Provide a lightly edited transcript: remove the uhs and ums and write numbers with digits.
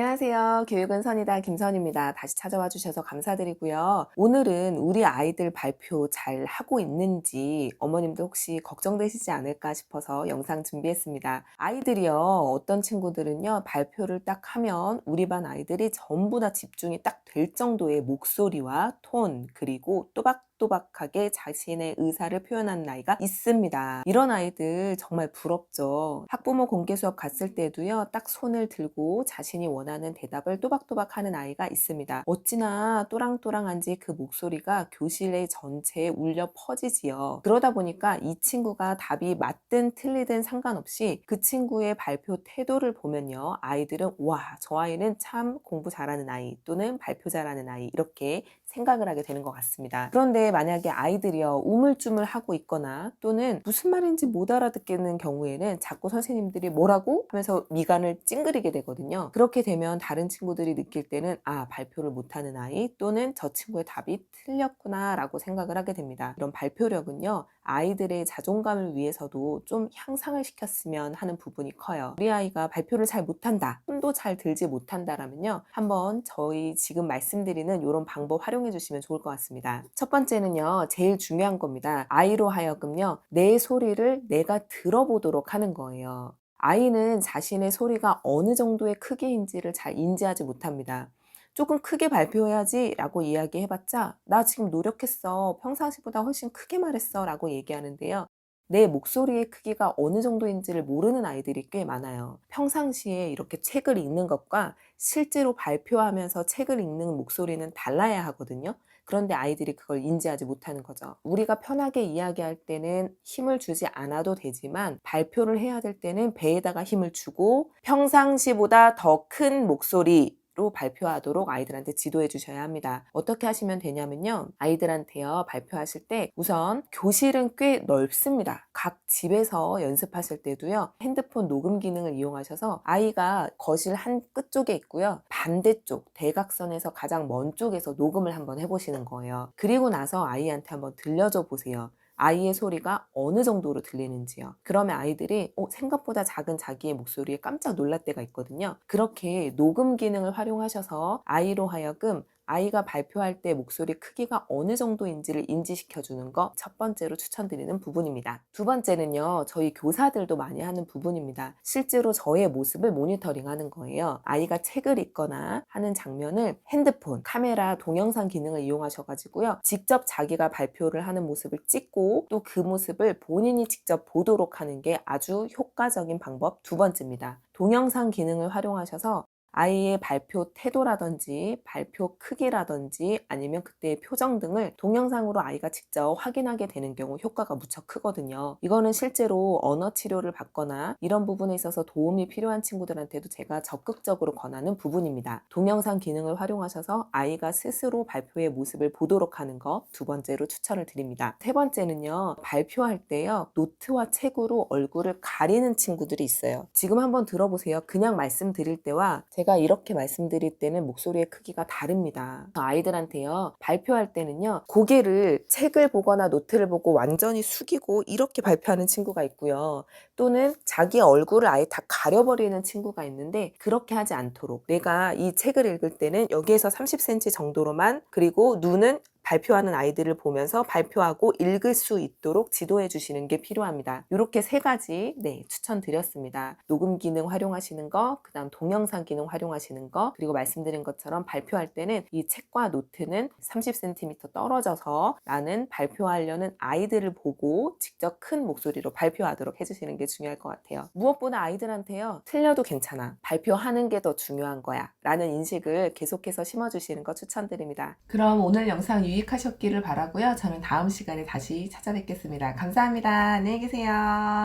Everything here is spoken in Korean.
안녕하세요. 교육은 선이다 김선입니다. 다시 찾아와 주셔서 감사드리고요. 오늘은 우리 아이들 발표 잘 하고 있는지 어머님도 혹시 걱정되시지 않을까 싶어서 영상 준비했습니다. 아이들이요, 어떤 친구들은요, 발표를 딱 하면 우리 반 아이들이 전부 다 집중이 딱 될 정도의 목소리와 톤, 그리고 또박또박하게 자신의 의사를 표현하는 아이가 있습니다. 이런 아이들 정말 부럽죠. 학부모 공개 수업 갔을 때도요, 딱 손을 들고 자신이 원하는 대답을 또박또박 하는 아이가 있습니다. 어찌나 또랑또랑한지 그 목소리가 교실의 전체에 울려 퍼지지요. 그러다 보니까 이 친구가 답이 맞든 틀리든 상관없이 그 친구의 발표 태도를 보면요, 아이들은 와, 저 아이는 참 공부 잘하는 아이 또는 발표 잘하는 아이, 이렇게 생각을 하게 되는 것 같습니다. 그런데 만약에 아이들이요, 우물쭈물하고 있거나 또는 무슨 말인지 못 알아듣겠는 경우에는 자꾸 선생님들이 뭐라고 하면서 미간을 찡그리게 되거든요. 그렇게 되면 다른 친구들이 느낄 때는 발표를 못하는 아이 또는 저 친구의 답이 틀렸구나 라고 생각을 하게 됩니다. 이런 발표력은요, 아이들의 자존감을 위해서도 좀 향상을 시켰으면 하는 부분이 커요. 우리 아이가 발표를 잘 못한다, 손도 잘 들지 못한다라면요, 한번 저희 지금 말씀드리는 이런 방법 활용해 주시면 좋을 것 같습니다. 첫 번째는요, 제일 중요한 겁니다. 아이로 하여금요, 내 소리를 내가 들어보도록 하는 거예요. 아이는 자신의 소리가 어느 정도의 크기인지를 잘 인지하지 못합니다. 조금 크게 발표해야지 라고 이야기해봤자 나 지금 노력했어, 평상시보다 훨씬 크게 말했어 라고 얘기하는데요, 내 목소리의 크기가 어느 정도인지를 모르는 아이들이 꽤 많아요. 평상시에 이렇게 책을 읽는 것과 실제로 발표하면서 책을 읽는 목소리는 달라야 하거든요. 그런데 아이들이 그걸 인지하지 못하는 거죠. 우리가 편하게 이야기할 때는 힘을 주지 않아도 되지만 발표를 해야 될 때는 배에다가 힘을 주고 평상시보다 더 큰 목소리 로 발표하도록 아이들한테 지도해 주셔야 합니다. 어떻게 하시면 되냐면요, 아이들한테요, 발표하실 때 우선 교실은 꽤 넓습니다. 각 집에서 연습하실 때도요, 핸드폰 녹음 기능을 이용하셔서 아이가 거실 한 끝쪽에 있고요, 반대쪽 대각선에서 가장 먼 쪽에서 녹음을 한번 해보시는 거예요. 그리고 나서 아이한테 한번 들려줘 보세요. 아이의 소리가 어느 정도로 들리는지요. 그러면 아이들이 생각보다 작은 자기의 목소리에 깜짝 놀랄 때가 있거든요. 그렇게 녹음 기능을 활용하셔서 아이로 하여금 아이가 발표할 때 목소리 크기가 어느 정도인지를 인지시켜 주는 거 첫 번째로 추천드리는 부분입니다. 두 번째는요, 저희 교사들도 많이 하는 부분입니다. 실제로 저의 모습을 모니터링 하는 거예요. 아이가 책을 읽거나 하는 장면을 핸드폰, 카메라, 동영상 기능을 이용하셔가지고요, 직접 자기가 발표를 하는 모습을 찍고 또 그 모습을 본인이 직접 보도록 하는 게 아주 효과적인 방법 두 번째입니다. 동영상 기능을 활용하셔서 아이의 발표 태도라든지 발표 크기라든지 아니면 그때의 표정 등을 동영상으로 아이가 직접 확인하게 되는 경우 효과가 무척 크거든요. 이거는 실제로 언어 치료를 받거나 이런 부분에 있어서 도움이 필요한 친구들한테도 제가 적극적으로 권하는 부분입니다. 동영상 기능을 활용하셔서 아이가 스스로 발표의 모습을 보도록 하는 거 두 번째로 추천을 드립니다. 세 번째는요, 발표할 때요, 노트와 책으로 얼굴을 가리는 친구들이 있어요. 지금 한번 들어보세요. 그냥 말씀드릴 때와 제가 이렇게 말씀드릴 때는 목소리의 크기가 다릅니다. 아이들한테요, 발표할 때는요, 고개를 책을 보거나 노트를 보고 완전히 숙이고 이렇게 발표하는 친구가 있고요, 또는 자기 얼굴을 아예 다 가려버리는 친구가 있는데 그렇게 하지 않도록 내가 이 책을 읽을 때는 여기에서 30cm 정도로만, 그리고 눈은 발표하는 아이들을 보면서 발표하고 읽을 수 있도록 지도해 주시는 게 필요합니다. 이렇게 세 가지 추천드렸습니다. 녹음 기능 활용하시는 거, 그 다음 동영상 기능 활용하시는 거, 그리고 말씀드린 것처럼 발표할 때는 이 책과 노트는 30cm 떨어져서 나는 발표하려는 아이들을 보고 직접 큰 목소리로 발표하도록 해주시는 게 중요할 것 같아요. 무엇보다 아이들한테요, 틀려도 괜찮아, 발표하는 게 더 중요한 거야 라는 인식을 계속해서 심어주시는 거 추천드립니다. 그럼 오늘 영상 유익하셨기를 바라고요. 저는 다음 시간에 다시 찾아뵙겠습니다. 감사합니다. 안녕히 계세요.